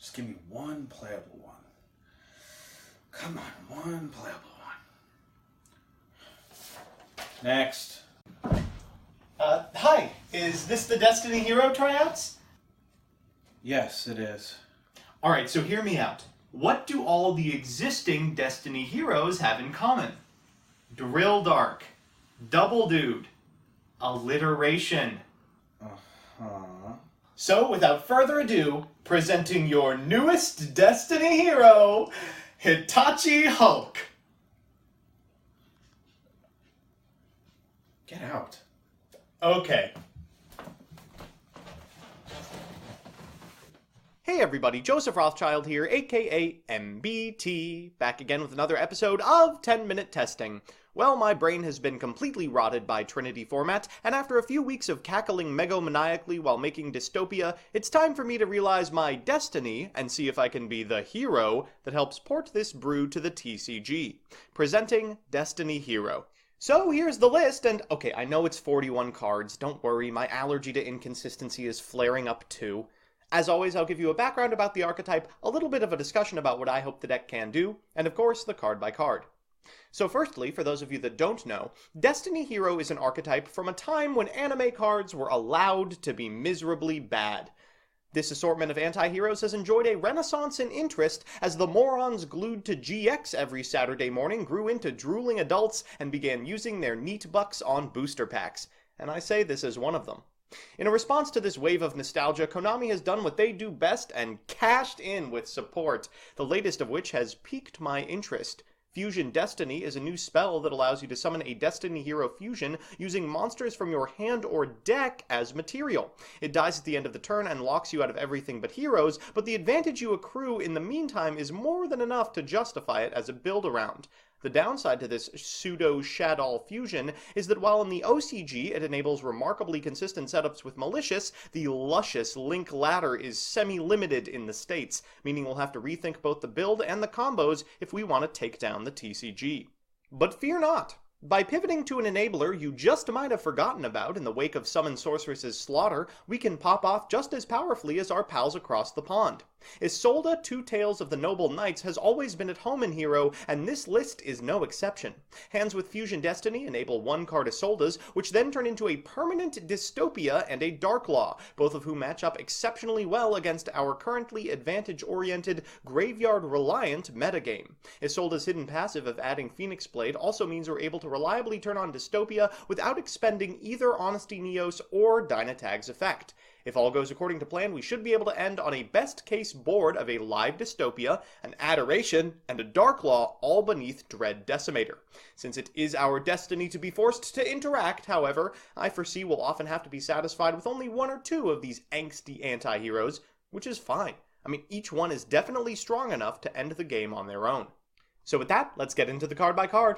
Just give me one playable one. Come on, one playable one. Next. Hi. Is this the Destiny Hero tryouts? Yes, it is. Alright, so hear me out. What do all the existing Destiny heroes have in common? Drill Dark, Double Dude, alliteration. So, without further ado, presenting your newest Destiny hero, Hitachi Hulk. Get out. Okay. Hey everybody, Joseph Rothschild here, aka MBT, back again with another episode of 10-Minute Testing. Well, my brain has been completely rotted by Trinity format, and after a few weeks of cackling megomaniacally while making dystopia, it's time for me to realize my destiny and see if I can be the hero that helps port this brew to the TCG. Presenting Destiny Hero. So here's the list, and okay, I know it's 41 cards, don't worry, my allergy to inconsistency is flaring up too. As always, I'll give you a background about the archetype, a little bit of a discussion about what I hope the deck can do, and of course, the card by card. So firstly, for those of you that don't know, Destiny Hero is an archetype from a time when anime cards were allowed to be miserably bad. This assortment of anti-heroes has enjoyed a renaissance in interest as the morons glued to GX every Saturday morning grew into drooling adults and began using their neat bucks on booster packs. And I say this as one of them. In a response to this wave of nostalgia, Konami has done what they do best and cashed in with support, the latest of which has piqued my interest. Fusion Destiny is a new spell that allows you to summon a Destiny Hero fusion using monsters from your hand or deck as material. It dies at the end of the turn and locks you out of everything but heroes, but the advantage you accrue in the meantime is more than enough to justify it as a build-around. The downside to this pseudo-Shadow fusion is that while in the OCG it enables remarkably consistent setups with Malicious, the luscious Link ladder is semi-limited in the States, meaning we'll have to rethink both the build and the combos if we want to take down the TCG. But fear not! By pivoting to an enabler you just might have forgotten about in the wake of Summon Sorceress's slaughter, we can pop off just as powerfully as our pals across the pond. Isolde, Two Tails of the Noble Knights has always been at home in Hero, and this list is no exception. Hands with Fusion Destiny enable one-card Isoldes, which then turn into a permanent Dystopia and a Dark Law, both of whom match up exceptionally well against our currently advantage-oriented, graveyard-reliant metagame. Isolde's hidden passive of adding Phoenix Blade also means we're able to reliably turn on Dystopia without expending either Honesty Neos or Dynatag's effect. If all goes according to plan, we should be able to end on a best-case board of a live Dystopia, an Adoration, and a Dark Law, all beneath Dread Decimator. Since it is our destiny to be forced to interact, however, I foresee we'll often have to be satisfied with only one or two of these angsty anti-heroes, which is fine. I mean, each one is definitely strong enough to end the game on their own. So with that, let's get into the card by card.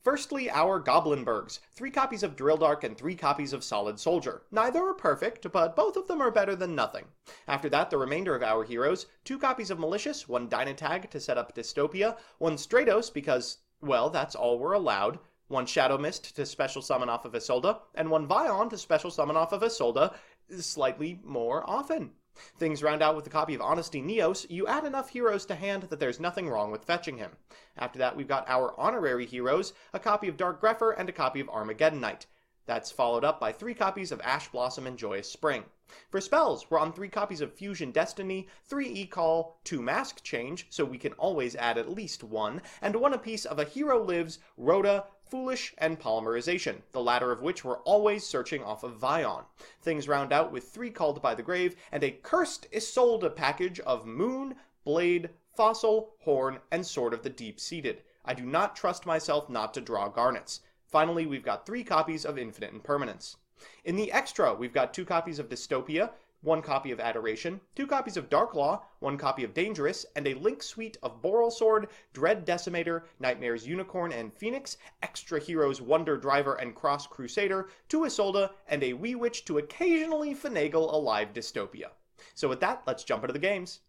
Firstly, our Goblinbergs, 3 copies of Drill Dark and 3 copies of Solid Soldier. Neither are perfect, but both of them are better than nothing. After that, the remainder of our heroes, 2 copies of Malicious, 1 Dynatag to set up Dystopia, 1 Stratos because, well, that's all we're allowed, 1 Shadow Mist to special summon off of Isolde, and 1 Vion to special summon off of Isolde slightly more often. Things round out with a copy of Honesty Neos. You add enough heroes to hand that there's nothing wrong with fetching him. After that, we've got our honorary heroes, a copy of Dark Grepher and a copy of Armageddon Knight. That's followed up by 3 copies of Ash Blossom and Joyous Spring. For spells, we're on 3 copies of Fusion Destiny, 3 E-Call, 2 Mask Change, so we can always add at least 1, and 1 apiece of A Hero Lives, Rhoda, Foolish, and Polymerization, the latter of which we're always searching off of Vion. Things round out with 3 Called by the Grave, and a Cursed Isolde package of Moon, Blade, Fossil, Horn, and Sword of the Deep-Seated. I do not trust myself not to draw Garnets. Finally, we've got 3 copies of Infinite Impermanence. In the extra, we've got 2 copies of Dystopia, 1 copy of Adoration, 2 copies of Dark Law, 1 copy of Dangerous, and a link suite of Boral Sword, Dread Decimator, Nightmare's Unicorn and Phoenix, Extra Heroes Wonder Driver and Cross Crusader, 2 Isolde, and a Wee Witch to occasionally finagle a live Dystopia. So with that, let's jump into the games.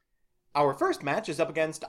Our first match is up against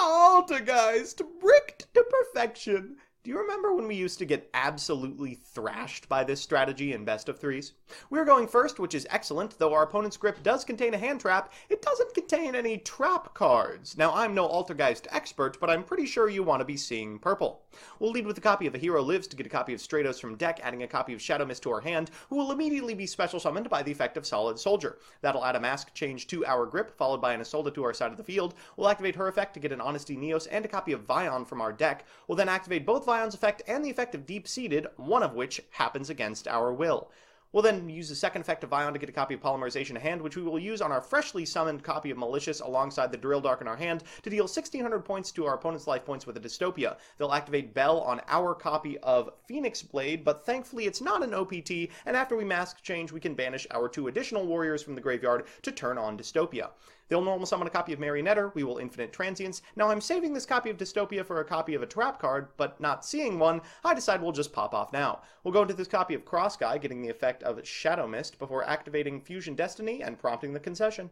Altergeist, bricked to perfection. Do you remember when we used to get absolutely thrashed by this strategy in best of threes? We're going first, which is excellent. Though our opponent's grip does contain a hand trap, it doesn't contain any trap cards. Now, I'm no Altergeist expert, but I'm pretty sure you want to be seeing purple. We'll lead with a copy of A Hero Lives to get a copy of Stratos from deck, adding a copy of Shadow Mist to our hand, who will immediately be special summoned by the effect of Solid Soldier. That'll add a mask change to our grip, followed by an Isolde to our side of the field. We'll activate her effect to get an Honesty Neos and a copy of Vion from our deck. We'll then activate both Vion's effect and the effect of Deep-Seated, one of which happens against our will. We'll then use the second effect of Vion to get a copy of Polymerization to hand, which we will use on our freshly summoned copy of Malicious alongside the Drill Dark in our hand to deal 1,600 points to our opponent's life points with a Dystopia. They'll activate Bell on our copy of Phoenix Blade, but thankfully it's not an OPT, and after we mask change, we can banish our 2 additional warriors from the graveyard to turn on Dystopia. They'll normal summon a copy of Marionetter, we will Infinite Transience. Now I'm saving this copy of Dystopia for a copy of a trap card, but not seeing one, I decide we'll just pop off now. We'll go into this copy of Cross Guy, getting the effect of Shadow Mist before activating Fusion Destiny and prompting the concession.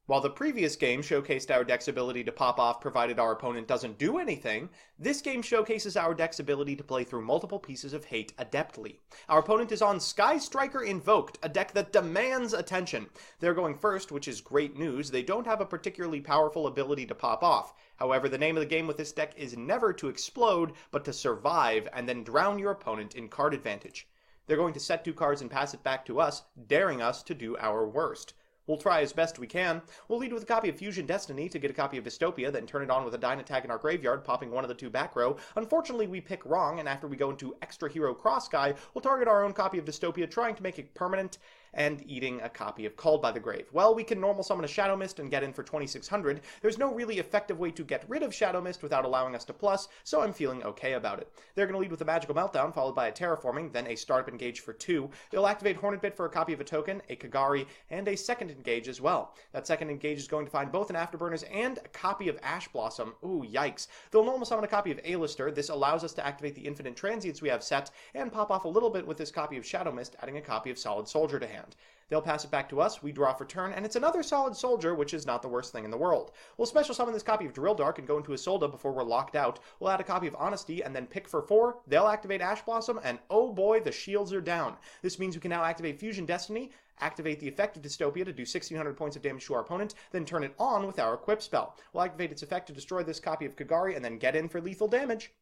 While the previous game showcased our deck's ability to pop off provided our opponent doesn't do anything, this game showcases our deck's ability to play through multiple pieces of hate adeptly. Our opponent is on Sky Striker Invoked, a deck that demands attention. They're going first, which is great news. They don't have a particularly powerful ability to pop off. However, the name of the game with this deck is never to explode, but to survive and then drown your opponent in card advantage. They're going to set 2 cards and pass it back to us, daring us to do our worst. We'll try as best we can. We'll lead with a copy of Fusion Destiny to get a copy of Dystopia, then turn it on with a DANE attack in our graveyard, popping one of the 2 back row. Unfortunately, we pick wrong, and after we go into Extra Hero Cross Guy, we'll target our own copy of Dystopia, trying to make it permanent, and eating a copy of Called by the Grave. Well, we can normal summon a Shadow Mist and get in for 2,600. There's no really effective way to get rid of Shadow Mist without allowing us to plus, so I'm feeling okay about it. They're going to lead with a Magical Meltdown, followed by a Terraforming, then a Startup Engage for 2. They'll activate Hornet Bit for a copy of a token, a Kagari, and a second Engage as well. That second Engage is going to find both an Afterburners and a copy of Ash Blossom. Ooh, yikes. They'll normal summon a copy of A-Lister. This allows us to activate the Infinite Transients we have set, and pop off a little bit with this copy of Shadow Mist, adding a copy of Solid Soldier to hand. They'll pass it back to us, we draw for turn, and it's another Solid Soldier, which is not the worst thing in the world. We'll special summon this copy of Drill Dark and go into Isolde before we're locked out. We'll add a copy of Honesty and then pick for 4. They'll activate Ash Blossom, and oh boy, the shields are down. This means we can now activate Fusion Destiny, activate the effect of Dystopia to do 1,600 points of damage to our opponent, then turn it on with our Equip spell. We'll activate its effect to destroy this copy of Kagari and then get in for lethal damage.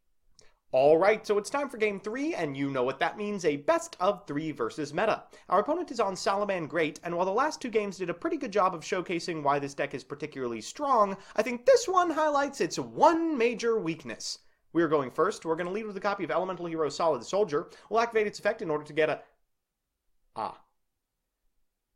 Alright, so it's time for Game 3, and you know what that means, a best of 3 versus meta. Our opponent is on Salaman Great, and while the last 2 games did a pretty good job of showcasing why this deck is particularly strong, I think this one highlights its one major weakness. We're going first. We're going to lead with a copy of Elemental Hero Solid Soldier. We'll activate its effect in order to get a...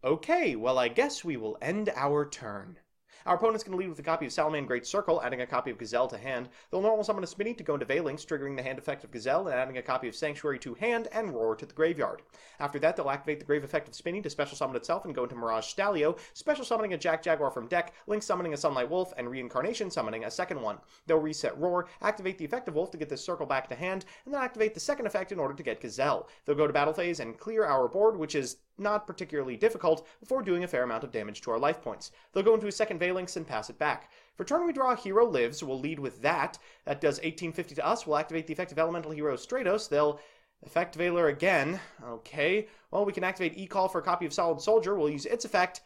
Okay, well I guess we will end our turn. Our opponent's going to lead with a copy of Salaman Great Circle, adding a copy of Gazelle to hand. They'll normal summon a Spinny to go into Veilings, triggering the hand effect of Gazelle and adding a copy of Sanctuary to hand and Roar to the graveyard. After that, they'll activate the Grave effect of Spinny to special summon itself and go into Mirage Stalio, special summoning a Jack Jaguar from deck, Link summoning a Sunlight Wolf, and Reincarnation summoning a second one. They'll reset Roar, activate the effect of Wolf to get this circle back to hand, and then activate the second effect in order to get Gazelle. They'll go to Battle Phase and clear our board, which is not particularly difficult, before doing a fair amount of damage to our life points. They'll go into a second Veilings and pass it back. For turn we draw Hero Lives, we'll lead with that. That does 1850 to us. We'll activate the effect of Elemental Hero Stratos. They'll effect Veiler again. Okay. Well, we can activate E-Call for a copy of Solid Soldier. We'll use its effect.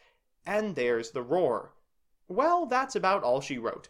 And there's the Roar. Well, that's about all she wrote.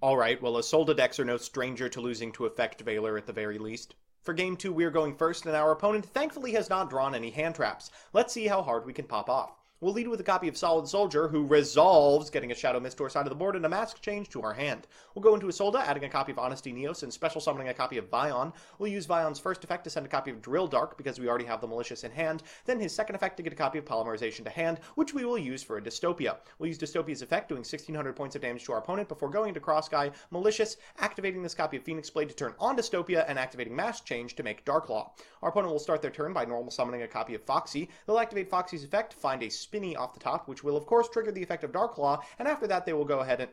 Alright, well, Isolde decks are no stranger to losing to effect Veiler at the very least. For Game 2, we're going first, and our opponent thankfully has not drawn any hand traps. Let's see how hard we can pop off. We'll lead with a copy of Solid Soldier, who resolves getting a Shadow Mist to our side of the board and a Mask Change to our hand. We'll go into Isolde, adding a copy of Honesty Neos and special summoning a copy of Vion. We'll use Vion's first effect to send a copy of Drill Dark, because we already have the Malicious in hand, then his second effect to get a copy of Polymerization to hand, which we will use for a Dystopia. We'll use Dystopia's effect, doing 1,600 points of damage to our opponent before going into Cross Guy, Malicious, activating this copy of Phoenix Blade to turn on Dystopia, and activating Mask Change to make Darklaw. Our opponent will start their turn by normal summoning a copy of Foxy. They'll activate Foxy's effect, find a Spinny off the top, which will of course trigger the effect of Darklaw, and after that they will go ahead and...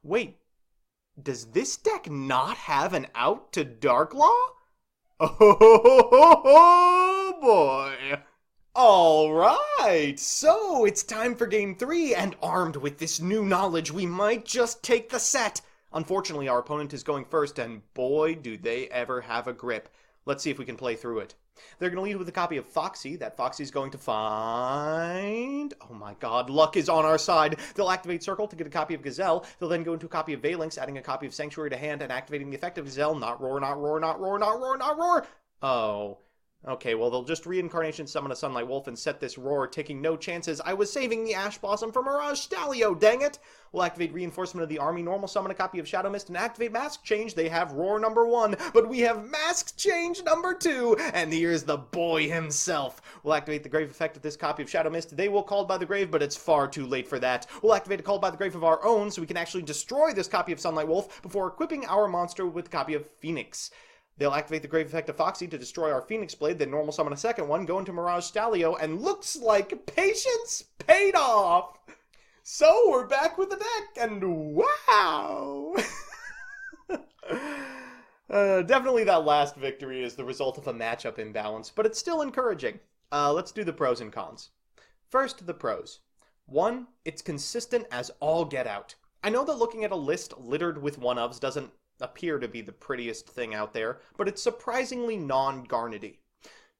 Wait, does this deck not have an out to Darklaw? Oh boy! Alright, so it's time for Game 3, and armed with this new knowledge, we might just take the set. Unfortunately, our opponent is going first, and boy, do they ever have a grip. Let's see if we can play through it. They're going to lead with a copy of Foxy. That Foxy's going to find... Oh my god, luck is on our side. They'll activate Circle to get a copy of Gazelle. They'll then go into a copy of Phalanx, adding a copy of Sanctuary to hand and activating the effect of Gazelle. Not roar, not roar, not roar, not roar, not roar. Oh. Okay, well, they'll just reincarnation summon a Sunlight Wolf and set this roar, taking no chances. I was saving the Ash Blossom for Mirage Stalio, dang it! We'll activate Reinforcement of the Army, normal summon a copy of Shadow Mist, and activate Mask Change. They have roar number 1, but we have Mask Change number 2, and here's the boy himself. We'll activate the Grave effect of this copy of Shadow Mist. They will Called by the Grave, but it's far too late for that. We'll activate a Called by the Grave of our own, so we can actually destroy this copy of Sunlight Wolf before equipping our monster with a copy of Phoenix. They'll activate the Grave effect of Foxy to destroy our Phoenix Blade, then normal summon a second one, go into Mirage Stalio, and looks like patience paid off! So, we're back with the deck, and wow! Definitely that last victory is the result of a matchup imbalance, but it's still encouraging. Let's do the pros and cons. First, the pros. 1, it's consistent as all get out. I know that looking at a list littered with one-ofs doesn't appear to be the prettiest thing out there, but it's surprisingly non-Garnety.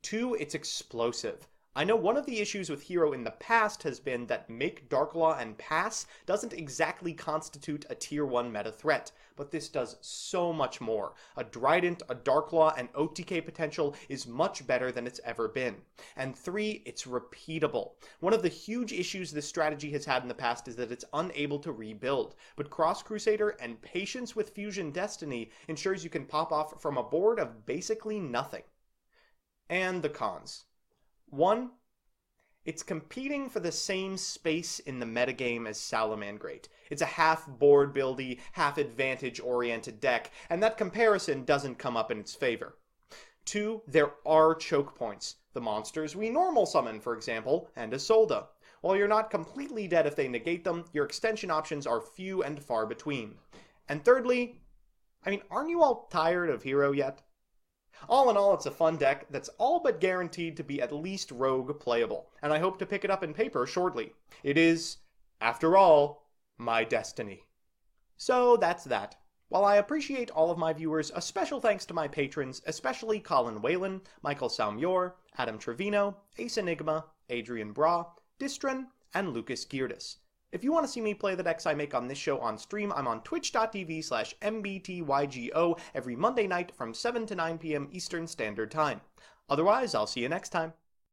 2, it's explosive. I know one of the issues with Hero in the past has been that Make Darklaw and Pass doesn't exactly constitute a Tier 1 meta threat, but this does so much more. A Trident, a Darklaw, and OTK potential is much better than it's ever been. And 3, it's repeatable. One of the huge issues this strategy has had in the past is that it's unable to rebuild, but Cross Crusader and patience with Fusion Destiny ensures you can pop off from a board of basically nothing. And the cons. 1, it's competing for the same space in the metagame as Salamangreat. It's a half board buildy, half advantage oriented deck, and that comparison doesn't come up in its favor. 2, there are choke points. The monsters we normal summon, for example, and Isolde. While you're not completely dead if they negate them, your extension options are few and far between. And thirdly, aren't you all tired of Hero yet? All in all, it's a fun deck that's all but guaranteed to be at least rogue playable, and I hope to pick it up in paper shortly. It is, after all, my destiny. So that's that. While I appreciate all of my viewers, a special thanks to my patrons, especially Colin Whalen, Michael Salmior, Adam Trevino, Ace Enigma, Adrian Bra, Distran, and Lucas Geerdes. If you want to see me play the decks I make on this show on stream, I'm on twitch.tv/mbtygo every Monday night from 7 to 9 p.m. Eastern Standard Time. Otherwise, I'll see you next time.